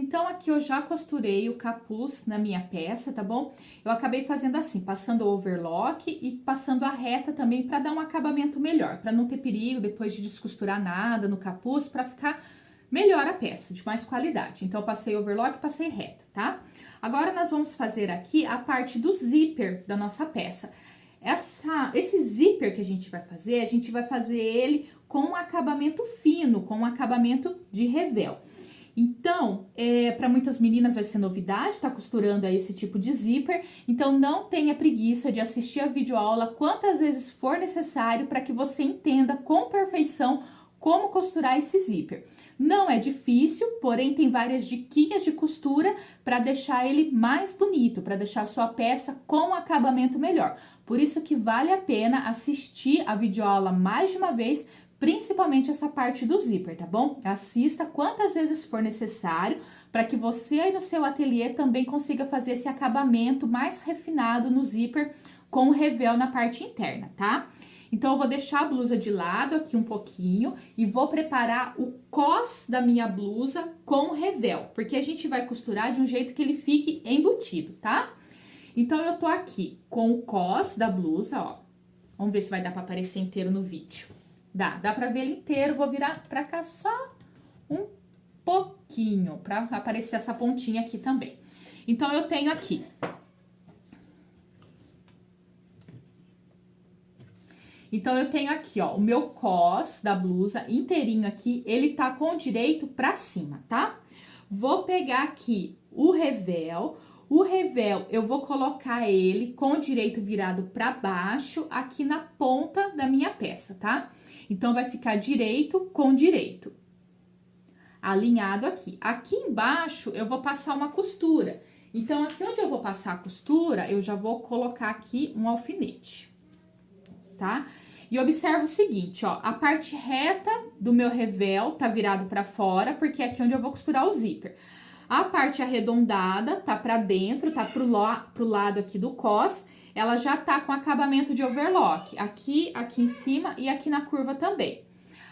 então aqui eu já costurei o capuz na minha peça, tá bom? Eu acabei fazendo assim, passando o overlock e passando a reta também para dar um acabamento melhor, para não ter perigo depois de descosturar nada no capuz, para ficar melhor a peça, de mais qualidade. Então, eu passei overlock e passei reta, tá? Agora, nós vamos fazer aqui a parte do zíper da nossa peça. Esse zíper que a gente vai fazer ele com um acabamento fino, com um acabamento de revel. Então, para muitas meninas vai ser novidade, tá costurando aí esse tipo de zíper, então não tenha preguiça de assistir a videoaula quantas vezes for necessário para que você entenda com perfeição como costurar esse zíper. Não é difícil, porém tem várias diquinhas de costura para deixar ele mais bonito, para deixar a sua peça com um acabamento melhor. Por isso que vale a pena assistir a videoaula mais de uma vez, principalmente essa parte do zíper, tá bom? Assista quantas vezes for necessário para que você aí no seu ateliê também consiga fazer esse acabamento mais refinado no zíper com o revel na parte interna, tá? Então, eu vou deixar a blusa de lado aqui um pouquinho e vou preparar o cós da minha blusa com o revel, porque a gente vai costurar de um jeito que ele fique embutido, tá? Então, eu tô aqui com o cós da blusa, ó. Vamos ver se vai dar pra aparecer inteiro no vídeo. Dá pra ver ele inteiro, vou virar pra cá só um pouquinho, pra aparecer essa pontinha aqui também. Então, eu tenho aqui... Então, eu tenho aqui, ó, o meu cós da blusa inteirinho aqui, ele tá com o direito pra cima, tá? Vou pegar aqui o revel eu vou colocar ele com o direito virado pra baixo aqui na ponta da minha peça, tá? Então, vai ficar direito com direito, alinhado aqui. Aqui embaixo, eu vou passar uma costura. Então, aqui onde eu vou passar a costura, eu já vou colocar aqui um alfinete. Tá? E observa o seguinte, ó, a parte reta do meu revel tá virado pra fora, porque é aqui onde eu vou costurar o zíper. A parte arredondada tá pra dentro, tá pro lado aqui do cós, ela já tá com acabamento de overlock, aqui em cima e aqui na curva também.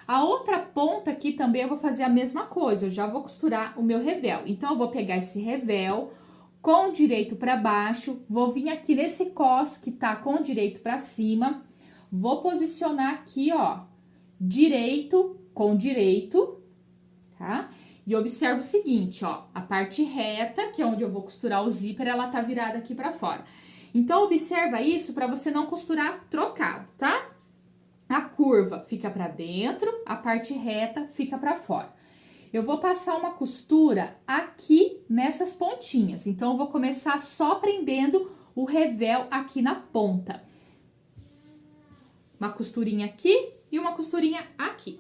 A outra ponta aqui também eu vou fazer a mesma coisa, eu já vou costurar o meu revel. Então, eu vou pegar esse revel com o direito pra baixo, vou vir aqui nesse cós que tá com o direito pra cima. Vou posicionar aqui, ó, direito com direito, tá? E observa o seguinte, ó, a parte reta, que é onde eu vou costurar o zíper, ela tá virada aqui pra fora. Então, observa isso pra você não costurar trocado, tá? A curva fica pra dentro, a parte reta fica pra fora. Eu vou passar uma costura aqui nessas pontinhas. Então, eu vou começar só prendendo o revel aqui na ponta. Uma costurinha aqui e uma costurinha aqui.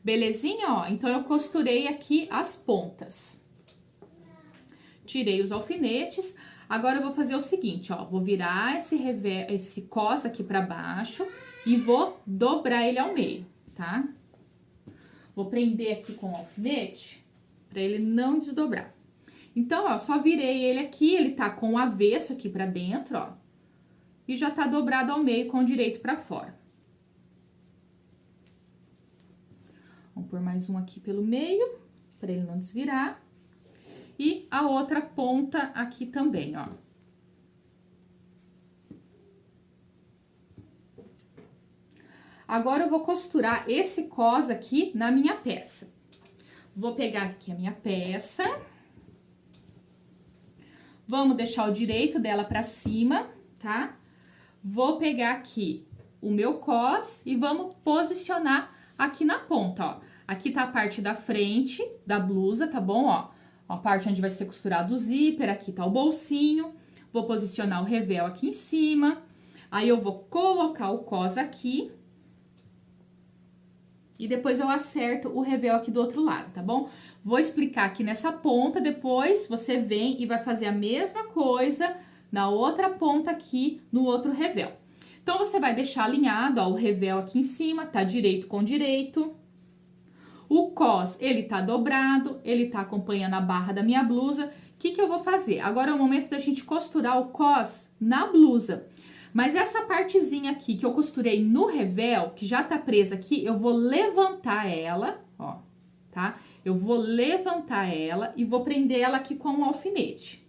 Belezinha, ó? Então, eu costurei aqui as pontas. Tirei os alfinetes. Agora, eu vou fazer o seguinte, ó. Vou virar esse cós aqui pra baixo e vou dobrar ele ao meio, tá? Vou prender aqui com o alfinete pra ele não desdobrar. Então, ó, só virei ele aqui, ele tá com o avesso aqui pra dentro, ó. E já tá dobrado ao meio com o direito pra fora. Vamos pôr mais um aqui pelo meio, pra ele não desvirar. E a outra ponta aqui também, ó. Agora, eu vou costurar esse cós aqui na minha peça. Vou pegar aqui a minha peça. Vamos deixar o direito dela pra cima, tá? Vou pegar aqui o meu cós e vamos posicionar aqui na ponta, ó. Aqui tá a parte da frente da blusa, tá bom, ó? A parte onde vai ser costurado o zíper, aqui tá o bolsinho. Vou posicionar o revel aqui em cima. Aí, eu vou colocar o cós aqui. E depois eu acerto o revel aqui do outro lado, tá bom? Vou explicar aqui nessa ponta, depois você vem e vai fazer a mesma coisa na outra ponta aqui, no outro revel. Então, você vai deixar alinhado, ó, o revel aqui em cima, tá direito com direito. O cós, ele tá dobrado, ele tá acompanhando a barra da minha blusa. O que que eu vou fazer? Agora é o momento da gente costurar o cós na blusa. Mas essa partezinha aqui que eu costurei no revel, que já tá presa aqui, eu vou levantar ela, ó, tá? eu vou levantar ela e vou prender ela aqui com um alfinete.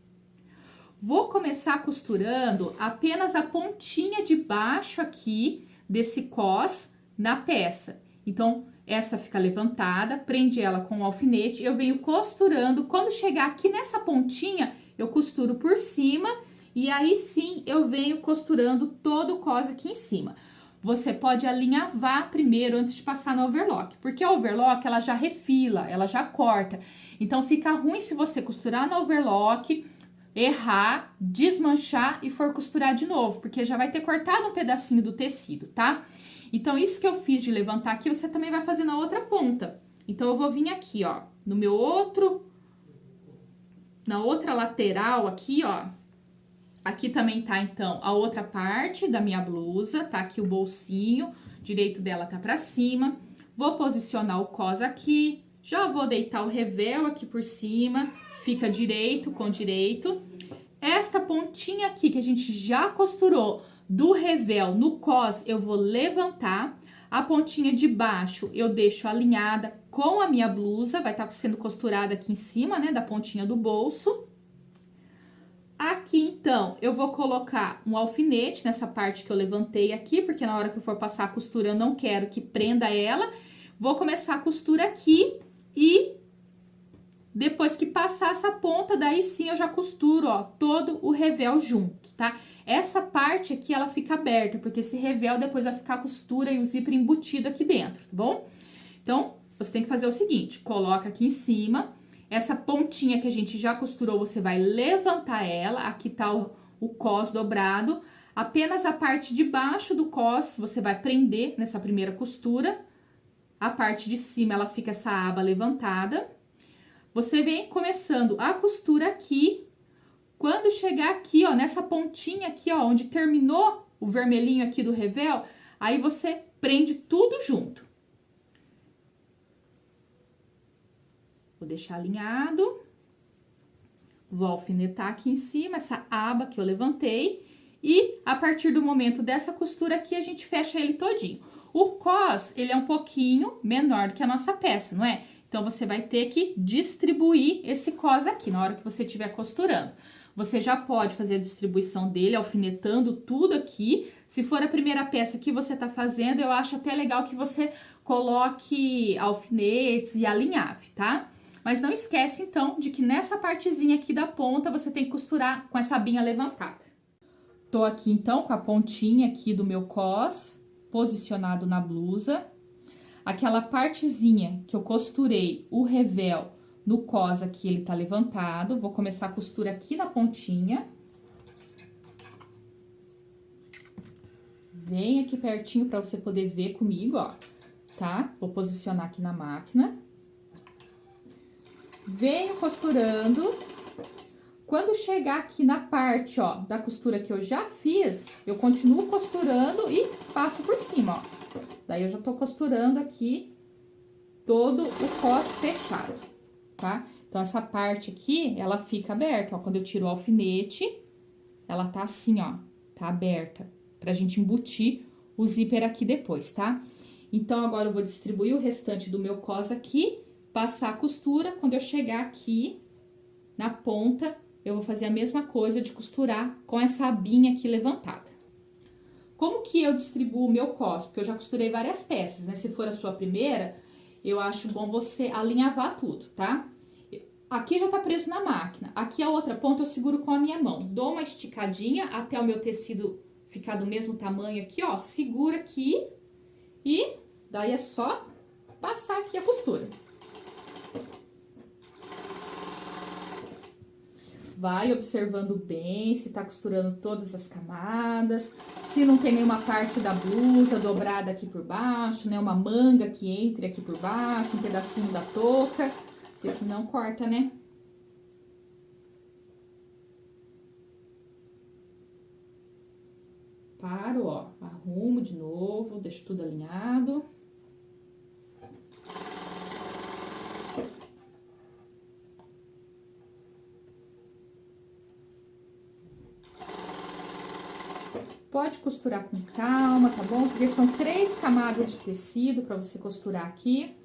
Vou começar costurando apenas a pontinha de baixo aqui desse cos na peça. Então, essa fica levantada, prende ela com o alfinete, eu venho costurando. Quando chegar aqui nessa pontinha, eu costuro por cima e aí sim eu venho costurando todo o cos aqui em cima. Você pode alinhavar primeiro antes de passar no overlock, porque a overlock ela já refila, ela já corta. Então, fica ruim se você costurar no overlock, errar, desmanchar e for costurar de novo, porque já vai ter cortado um pedacinho do tecido, tá? Então, isso que eu fiz de levantar aqui, você também vai fazer na outra ponta. Então, eu vou vir aqui, ó, no meu na outra lateral aqui, ó. Aqui também tá, então, a outra parte da minha blusa, tá aqui o bolsinho, direito dela tá pra cima. Vou posicionar o cos aqui, já vou deitar o revel aqui por cima, fica direito com direito. Esta pontinha aqui que a gente já costurou do revel no cos, eu vou levantar. A pontinha de baixo eu deixo alinhada com a minha blusa, vai estar sendo costurada aqui em cima, né, da pontinha do bolso. Aqui, então, eu vou colocar um alfinete nessa parte que eu levantei aqui, porque na hora que eu for passar a costura eu não quero que prenda ela. Vou começar a costura aqui e depois que passar essa ponta, daí sim eu já costuro, ó, todo o revel junto, tá? Essa parte aqui, ela fica aberta, porque esse revel depois vai ficar a costura e o zíper embutido aqui dentro, tá bom? Então, você tem que fazer o seguinte, coloca aqui em cima, essa pontinha que a gente já costurou, você vai levantar ela, aqui tá o cos dobrado, apenas a parte de baixo do cos você vai prender nessa primeira costura, a parte de cima ela fica essa aba levantada. Você vem começando a costura aqui, quando chegar aqui, ó, nessa pontinha aqui, ó, onde terminou o vermelhinho aqui do revel, aí você prende tudo junto. Vou deixar alinhado. Vou alfinetar aqui em cima essa aba que eu levantei. E a partir do momento dessa costura aqui, a gente fecha ele todinho. O cos, ele é um pouquinho menor do que a nossa peça, não é? Então, você vai ter que distribuir esse cos aqui na hora que você estiver costurando. Você já pode fazer a distribuição dele, alfinetando tudo aqui. Se for a primeira peça que você tá fazendo, eu acho até legal que você coloque alfinetes e alinhave, tá? Mas não esquece, então, de que nessa partezinha aqui da ponta, você tem que costurar com essa abinha levantada. Tô aqui, então, com a pontinha aqui do meu cos, posicionado na blusa. Aquela partezinha que eu costurei o revel no cos aqui, ele tá levantado. Vou começar a costura aqui na pontinha. Vem aqui pertinho pra você poder ver comigo, ó, tá? Vou posicionar aqui na máquina. Venho costurando. Quando chegar aqui na parte, ó, da costura que eu já fiz, eu continuo costurando e passo por cima, ó. Daí, eu já tô costurando aqui todo o cos fechado, tá? Então, essa parte aqui, ela fica aberta, ó. Quando eu tiro o alfinete, ela tá assim, ó, tá aberta, pra gente embutir o zíper aqui depois, tá? Então, agora eu vou distribuir o restante do meu cos aqui, passar a costura. Quando eu chegar aqui na ponta, eu vou fazer a mesma coisa de costurar com essa abinha aqui levantada. Como que eu distribuo o meu cos? Porque eu já costurei várias peças, né? Se for a sua primeira, eu acho bom você alinhavar tudo, tá? Aqui já tá preso na máquina. Aqui a outra ponta eu seguro com a minha mão. Dou uma esticadinha até o meu tecido ficar do mesmo tamanho aqui, ó. Segura aqui e daí é só passar aqui a costura. Vai observando bem se tá costurando todas as camadas, se não tem nenhuma parte da blusa dobrada aqui por baixo, né? Uma manga que entre aqui por baixo, um pedacinho da touca, porque senão corta, né? Paro, ó, arrumo de novo, deixo tudo alinhado. Pode costurar com calma, tá bom? Porque são 3 camadas de tecido pra você costurar aqui.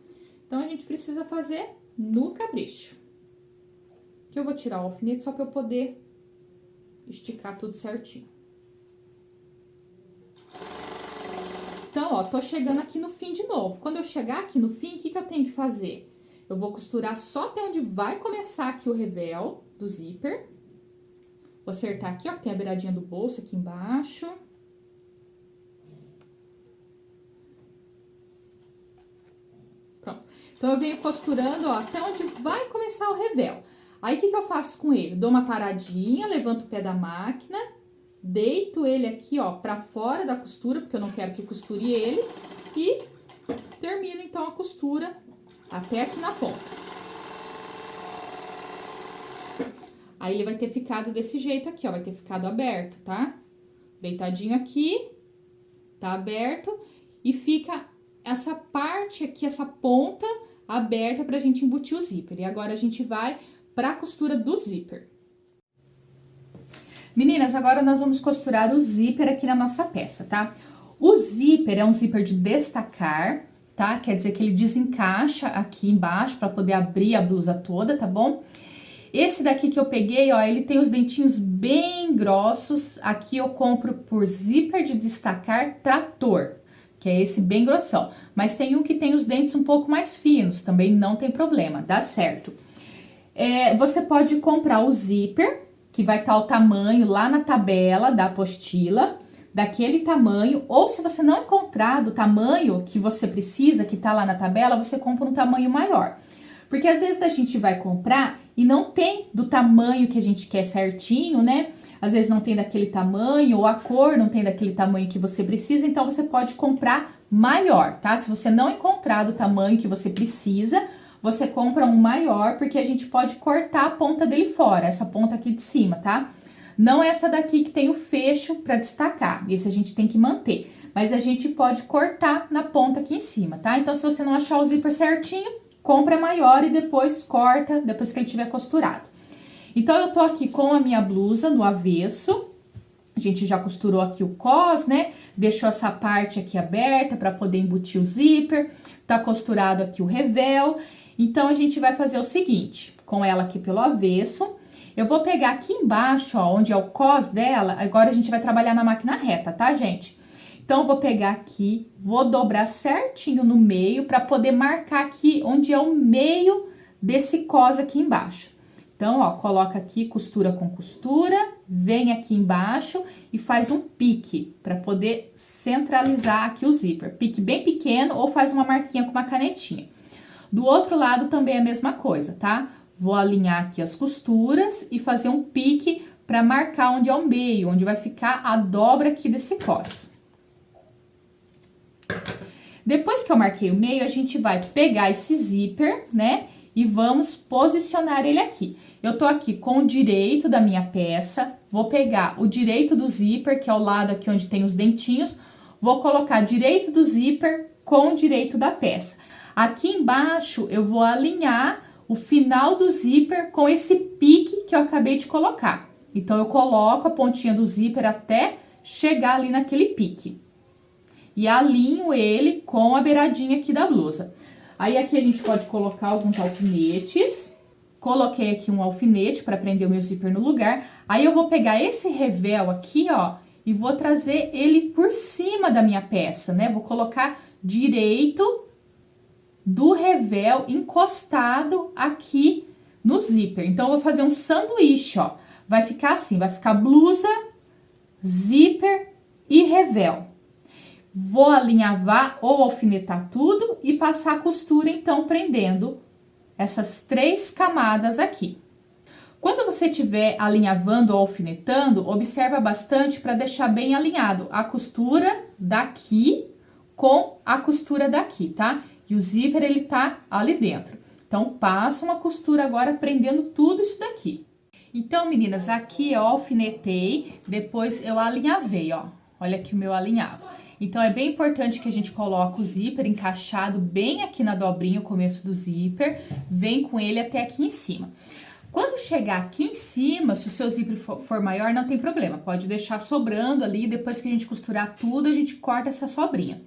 Então, a gente precisa fazer no capricho. Que eu vou tirar o alfinete só pra eu poder esticar tudo certinho. Então, ó, tô chegando aqui no fim de novo. Quando eu chegar aqui no fim, o que que eu tenho que fazer? Eu vou costurar só até onde vai começar aqui o revel do zíper. Vou acertar aqui, ó, que tem a beiradinha do bolso aqui embaixo. Pronto. Então, eu venho costurando, ó, até onde vai começar o revel. Aí, o que que eu faço com ele? Dou uma paradinha, levanto o pé da máquina, deito ele aqui, ó, pra fora da costura, porque eu não quero que costure ele, e termino, então, a costura até aqui na ponta. Aí, ele vai ter ficado desse jeito aqui, ó, vai ter ficado aberto, tá? Deitadinho aqui, tá aberto, e fica essa parte aqui, essa ponta aberta pra gente embutir o zíper. E agora, a gente vai pra costura do zíper. Meninas, agora nós vamos costurar o zíper aqui na nossa peça, tá? O zíper é um zíper de destacar, tá? Quer dizer que ele desencaixa aqui embaixo pra poder abrir a blusa toda, tá bom? Esse daqui que eu peguei, ó, ele tem os dentinhos bem grossos. Aqui eu compro por zíper de destacar trator, que é esse bem grossão. Mas tem um que tem os dentes um pouco mais finos, também não tem problema, dá certo. Você pode comprar o zíper, que vai estar o tamanho lá na tabela da apostila, daquele tamanho, ou se você não encontrar do tamanho que você precisa, que tá lá na tabela, você compra um tamanho maior. Porque às vezes a gente vai comprar e não tem do tamanho que a gente quer certinho, né? Às vezes não tem daquele tamanho, ou a cor não tem daquele tamanho que você precisa, então você pode comprar maior, tá? Se você não encontrar do tamanho que você precisa, você compra um maior, porque a gente pode cortar a ponta dele fora, essa ponta aqui de cima, tá? Não essa daqui que tem o fecho pra destacar, esse a gente tem que manter. Mas a gente pode cortar na ponta aqui em cima, tá? Então, se você não achar o zíper certinho, compra maior e depois corta, depois que ele tiver costurado. Então, eu tô aqui com a minha blusa no avesso. A gente já costurou aqui o cos, né? Deixou essa parte aqui aberta pra poder embutir o zíper. Tá costurado aqui o revel. Então, a gente vai fazer o seguinte, com ela aqui pelo avesso, eu vou pegar aqui embaixo, ó, onde é o cos dela, agora a gente vai trabalhar na máquina reta, tá, gente? Então, eu vou pegar aqui, vou dobrar certinho no meio, pra poder marcar aqui onde é o meio desse cos aqui embaixo. Então, ó, coloca aqui costura com costura, vem aqui embaixo e faz um pique, pra poder centralizar aqui o zíper. Pique bem pequeno ou faz uma marquinha com uma canetinha. Do outro lado também é a mesma coisa, tá? Vou alinhar aqui as costuras e fazer um pique pra marcar onde é o meio, onde vai ficar a dobra aqui desse cos. Depois que eu marquei o meio, a gente vai pegar esse zíper, né? E vamos posicionar ele aqui. Eu tô aqui com o direito da minha peça, vou pegar o direito do zíper, que é o lado aqui onde tem os dentinhos, vou colocar direito do zíper com o direito da peça. Aqui embaixo, eu vou alinhar o final do zíper com esse pique que eu acabei de colocar. Então, eu coloco a pontinha do zíper até chegar ali naquele pique. E alinho ele com a beiradinha aqui da blusa. Aí, aqui a gente pode colocar alguns alfinetes. Coloquei aqui um alfinete para prender o meu zíper no lugar. Aí, eu vou pegar esse revel aqui, ó, e vou trazer ele por cima da minha peça, né? Vou colocar direito do revel encostado aqui no zíper. Então, eu vou fazer um sanduíche, ó. Vai ficar assim, vai ficar blusa, zíper e revel. Vou alinhavar ou alfinetar tudo e passar a costura, então, prendendo essas 3 camadas aqui. Quando você estiver alinhavando ou alfinetando, observa bastante para deixar bem alinhado a costura daqui com a costura daqui, tá? E o zíper, ele tá ali dentro. Então, passo uma costura agora prendendo tudo isso daqui. Então, meninas, aqui eu alfinetei, depois eu alinhavei, ó. Olha aqui o meu alinhavo. Então, é bem importante que a gente coloque o zíper encaixado bem aqui na dobrinha, o começo do zíper, vem com ele até aqui em cima. Quando chegar aqui em cima, se o seu zíper for maior, não tem problema. Pode deixar sobrando ali, depois que a gente costurar tudo, a gente corta essa sobrinha.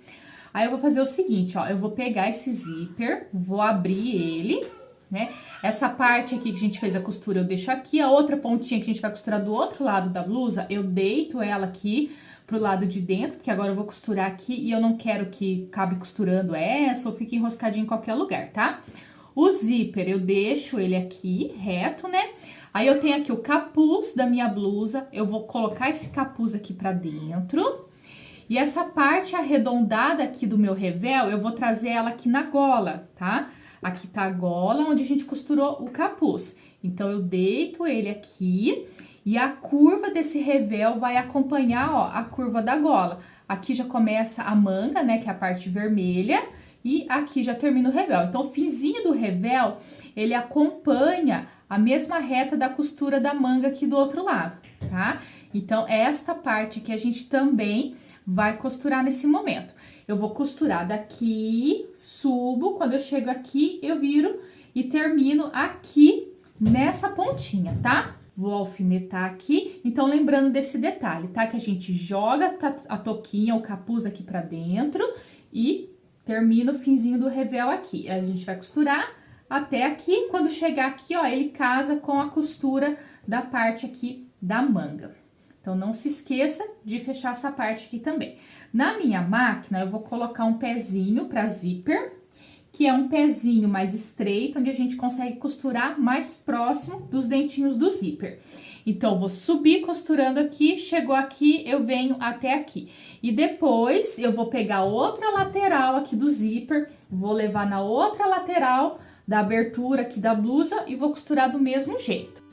Aí, eu vou fazer o seguinte, ó, eu vou pegar esse zíper, vou abrir ele, né? Essa parte aqui que a gente fez a costura eu deixo aqui, a outra pontinha que a gente vai costurar do outro lado da blusa, eu deito ela aqui pro lado de dentro, porque agora eu vou costurar aqui e eu não quero que acabe costurando essa ou fique enroscadinho em qualquer lugar, tá? O zíper eu deixo ele aqui reto, né? Aí eu tenho aqui o capuz da minha blusa, eu vou colocar esse capuz aqui pra dentro. E essa parte arredondada aqui do meu revel, eu vou trazer ela aqui na gola, tá? Aqui tá a gola onde a gente costurou o capuz. Então, eu deito ele aqui e a curva desse revel vai acompanhar, ó, a curva da gola. Aqui já começa a manga, né, que é a parte vermelha, e aqui já termina o revel. Então, o finzinho do revel, ele acompanha a mesma reta da costura da manga aqui do outro lado, tá? Então, esta parte que a gente também vai costurar nesse momento. Eu vou costurar daqui, subo, quando eu chego aqui, eu viro e termino aqui nessa pontinha, tá? Vou alfinetar aqui, então lembrando desse detalhe, tá? Que a gente joga a touquinha, o capuz aqui pra dentro e termina o finzinho do revel aqui. A gente vai costurar até aqui, quando chegar aqui, ó, ele casa com a costura da parte aqui da manga. Então, não se esqueça de fechar essa parte aqui também. Na minha máquina, eu vou colocar um pezinho para zíper, que é um pezinho mais estreito, onde a gente consegue costurar mais próximo dos dentinhos do zíper. Então, eu vou subir costurando aqui, chegou aqui, eu venho até aqui. E depois, eu vou pegar outra lateral aqui do zíper, vou levar na outra lateral da abertura aqui da blusa e vou costurar do mesmo jeito.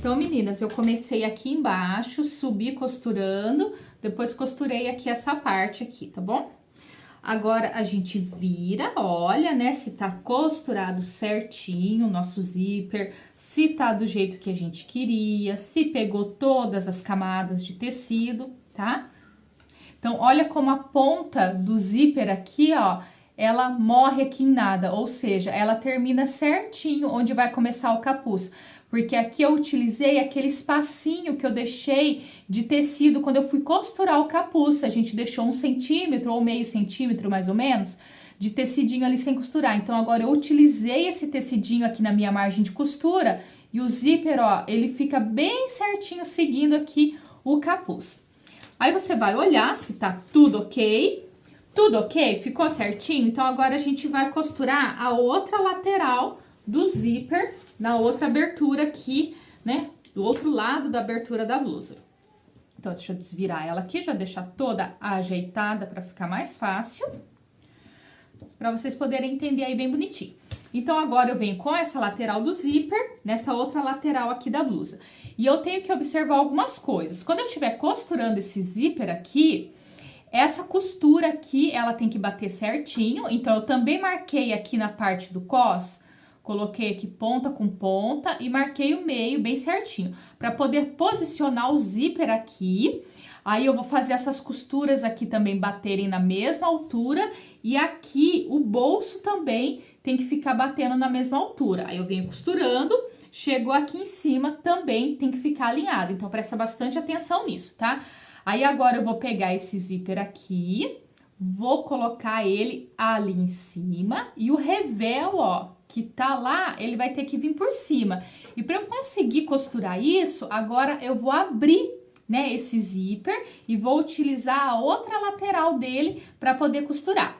Então, meninas, eu comecei aqui embaixo, subi costurando, depois costurei aqui essa parte aqui, tá bom? Agora, a gente vira, olha, né, se tá costurado certinho o nosso zíper, se tá do jeito que a gente queria, se pegou todas as camadas de tecido, tá? Então, olha como a ponta do zíper aqui, ó, ela morre aqui em nada, ou seja, ela termina certinho onde vai começar o capuz. Porque aqui eu utilizei aquele espacinho que eu deixei de tecido quando eu fui costurar o capuz. A gente deixou 1 centímetro ou meio centímetro, mais ou menos, de tecidinho ali sem costurar. Então, agora eu utilizei esse tecidinho aqui na minha margem de costura e o zíper, ó, ele fica bem certinho seguindo aqui o capuz. Aí, você vai olhar se tá tudo ok. Tudo ok? Ficou certinho? Então, agora a gente vai costurar a outra lateral do zíper na outra abertura aqui, né, do outro lado da abertura da blusa. Então, deixa eu desvirar ela aqui, já deixar toda ajeitada para ficar mais fácil, para vocês poderem entender aí bem bonitinho. Então, agora eu venho com essa lateral do zíper, nessa outra lateral aqui da blusa. E eu tenho que observar algumas coisas. Quando eu estiver costurando esse zíper aqui, essa costura aqui, ela tem que bater certinho. Então, eu também marquei aqui na parte do cós, coloquei aqui ponta com ponta e marquei o meio bem certinho, para poder posicionar o zíper aqui. Aí, eu vou fazer essas costuras aqui também baterem na mesma altura e aqui o bolso também tem que ficar batendo na mesma altura. Aí, eu venho costurando, chegou aqui em cima, também tem que ficar alinhado. Então, presta bastante atenção nisso, tá? Aí, agora eu vou pegar esse zíper aqui, vou colocar ele ali em cima e o revel, ó, que tá lá, ele vai ter que vir por cima. E para eu conseguir costurar isso, agora eu vou abrir, né, esse zíper e vou utilizar a outra lateral dele para poder costurar.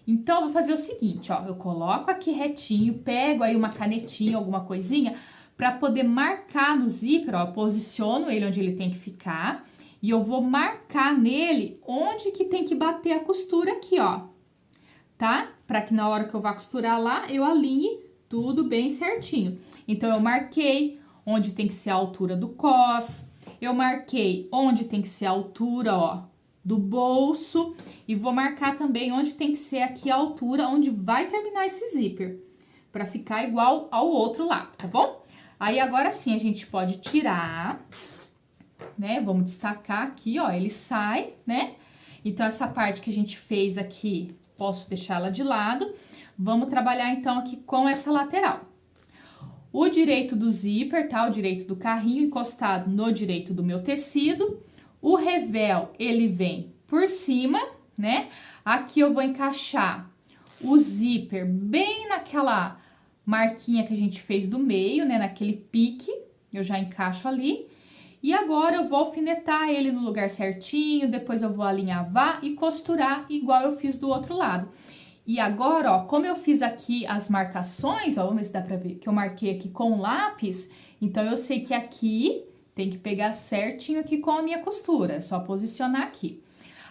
Então, eu vou fazer o seguinte, ó, eu coloco aqui retinho, pego aí uma canetinha, alguma coisinha, para poder marcar no zíper, ó, posiciono ele onde ele tem que ficar e eu vou marcar nele onde que tem que bater a costura aqui, ó, tá? Para que na hora que eu vá costurar lá, eu alinhe tudo bem certinho. Então, eu marquei onde tem que ser a altura do cós, eu marquei onde tem que ser a altura, ó, do bolso. E vou marcar também onde tem que ser aqui a altura, onde vai terminar esse zíper, pra ficar igual ao outro lado, tá bom? Aí, agora sim, a gente pode tirar, né? Vamos destacar aqui, ó, ele sai, né? Então, essa parte que a gente fez aqui, posso deixar ela de lado. Vamos trabalhar, então, aqui com essa lateral. O direito do zíper, tá? O direito do carrinho encostado no direito do meu tecido. O revel, ele vem por cima, né? Aqui eu vou encaixar o zíper bem naquela marquinha que a gente fez do meio, né? Naquele pique, eu já encaixo ali. E agora eu vou alfinetar ele no lugar certinho, depois eu vou alinhavar e costurar igual eu fiz do outro lado. E agora, ó, como eu fiz aqui as marcações, ó, vamos ver se dá pra ver, que eu marquei aqui com lápis, então eu sei que aqui tem que pegar certinho aqui com a minha costura, é só posicionar aqui.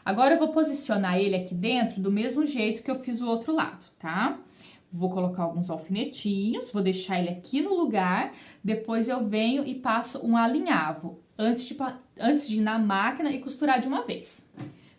Agora eu vou posicionar ele aqui dentro do mesmo jeito que eu fiz o outro lado, tá? Vou colocar alguns alfinetinhos, vou deixar ele aqui no lugar, depois eu venho e passo um alinhavo, antes de ir na máquina e costurar de uma vez.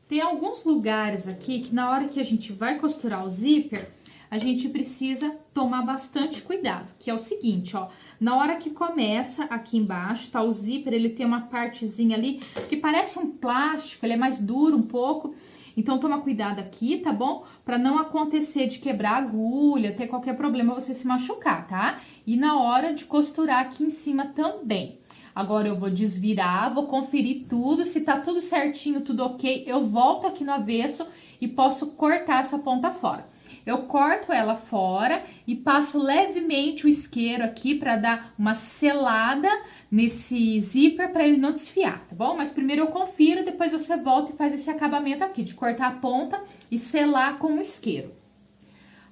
Tem alguns lugares aqui que na hora que a gente vai costurar o zíper, a gente precisa tomar bastante cuidado, que é o seguinte, ó, na hora que começa aqui embaixo, tá, o zíper, ele tem uma partezinha ali que parece um plástico, ele é mais duro um pouco, então toma cuidado aqui, tá bom? Pra não acontecer de quebrar a agulha, ter qualquer problema você se machucar, tá? E na hora de costurar aqui em cima também. Agora eu vou desvirar, vou conferir tudo, se tá tudo certinho, tudo ok, eu volto aqui no avesso e posso cortar essa ponta fora. Eu corto ela fora e passo levemente o isqueiro aqui pra dar uma selada nesse zíper pra ele não desfiar, tá bom? Mas primeiro eu confiro, depois você volta e faz esse acabamento aqui, de cortar a ponta e selar com o isqueiro.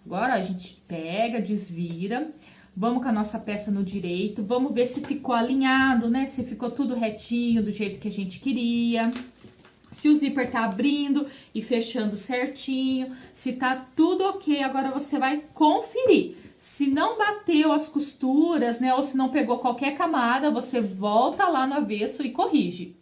Agora, ó, a gente pega, desvira. Vamos com a nossa peça no direito, vamos ver se ficou alinhado, né? Se ficou tudo retinho, do jeito que a gente queria. Se o zíper tá abrindo e fechando certinho, se tá tudo ok, agora você vai conferir. Se não bateu as costuras, né, ou se não pegou qualquer camada, você volta lá no avesso e corrige.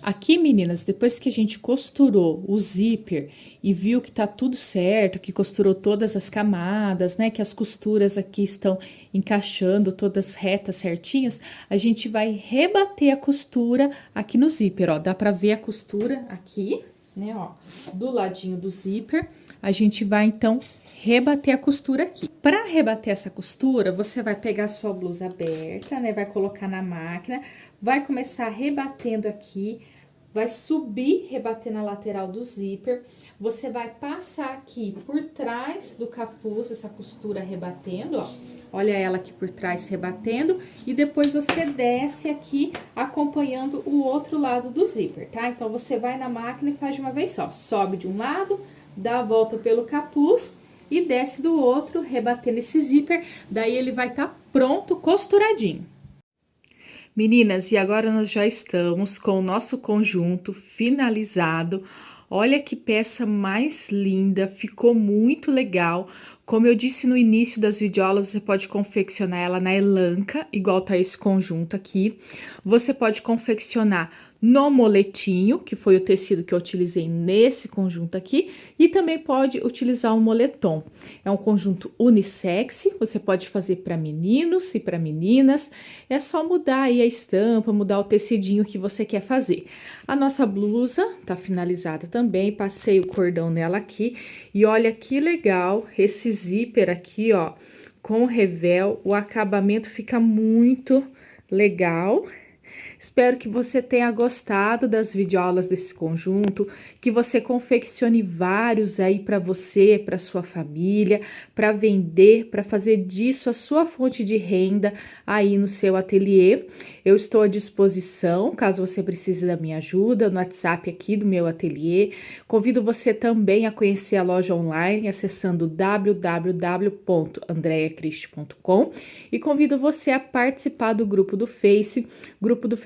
Aqui, meninas, depois que a gente costurou o zíper e viu que tá tudo certo, que costurou todas as camadas, né, que as costuras aqui estão encaixando todas retas certinhas, a gente vai rebater a costura aqui no zíper, ó, dá pra ver a costura aqui, né, ó, do ladinho do zíper, a gente vai, então, rebater a costura aqui. Para rebater essa costura, você vai pegar a sua blusa aberta, né, vai colocar na máquina, vai começar rebatendo aqui, vai subir, rebater na lateral do zíper, você vai passar aqui por trás do capuz, essa costura rebatendo, ó, olha ela aqui por trás rebatendo, e depois você desce aqui acompanhando o outro lado do zíper, tá? Então, você vai na máquina e faz de uma vez só, sobe de um lado, dá a volta pelo capuz e desce do outro, rebatendo esse zíper, daí ele vai estar pronto, costuradinho. Meninas, e agora nós já estamos com o nosso conjunto finalizado. Olha que peça mais linda, ficou muito legal. Como eu disse no início das videoaulas, você pode confeccionar ela na elanca, igual tá esse conjunto aqui. Você pode confeccionar no moletinho, que foi o tecido que eu utilizei nesse conjunto aqui, e também pode utilizar um moletom. É um conjunto unissex, você pode fazer para meninos e para meninas, é só mudar aí a estampa, mudar o tecidinho que você quer fazer. A nossa blusa tá finalizada também, passei o cordão nela aqui, e olha que legal esse zíper aqui, ó, com revel, o acabamento fica muito legal. Espero que você tenha gostado das videoaulas desse conjunto, que você confeccione vários aí para você, para sua família, para vender, para fazer disso a sua fonte de renda aí no seu ateliê. Eu estou à disposição, caso você precise da minha ajuda, no WhatsApp aqui do meu ateliê. Convido você também a conhecer a loja online, acessando www.andreacristi.com, e convido você a participar do grupo do Facebook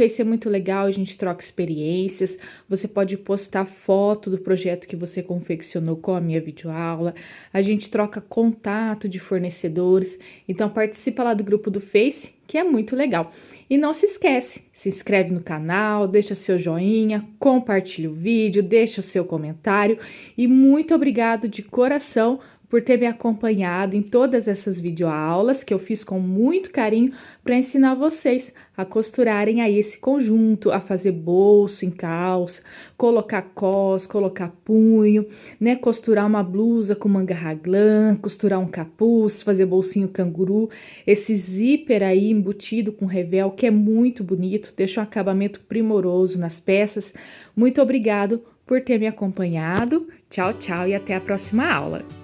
Face é muito legal, a gente troca experiências, você pode postar foto do projeto que você confeccionou com a minha videoaula, a gente troca contato de fornecedores, então participa lá do grupo do Face, que é muito legal. E não se esquece, se inscreve no canal, deixa seu joinha, compartilha o vídeo, deixa o seu comentário e muito obrigado de coração por ter me acompanhado em todas essas videoaulas que eu fiz com muito carinho para ensinar vocês a costurarem aí esse conjunto, a fazer bolso em calça, colocar cos, colocar punho, né, costurar uma blusa com manga raglan, costurar um capuz, fazer bolsinho canguru, esse zíper aí embutido com revel que é muito bonito, deixa um acabamento primoroso nas peças. Muito obrigado por ter me acompanhado. Tchau, tchau e até a próxima aula.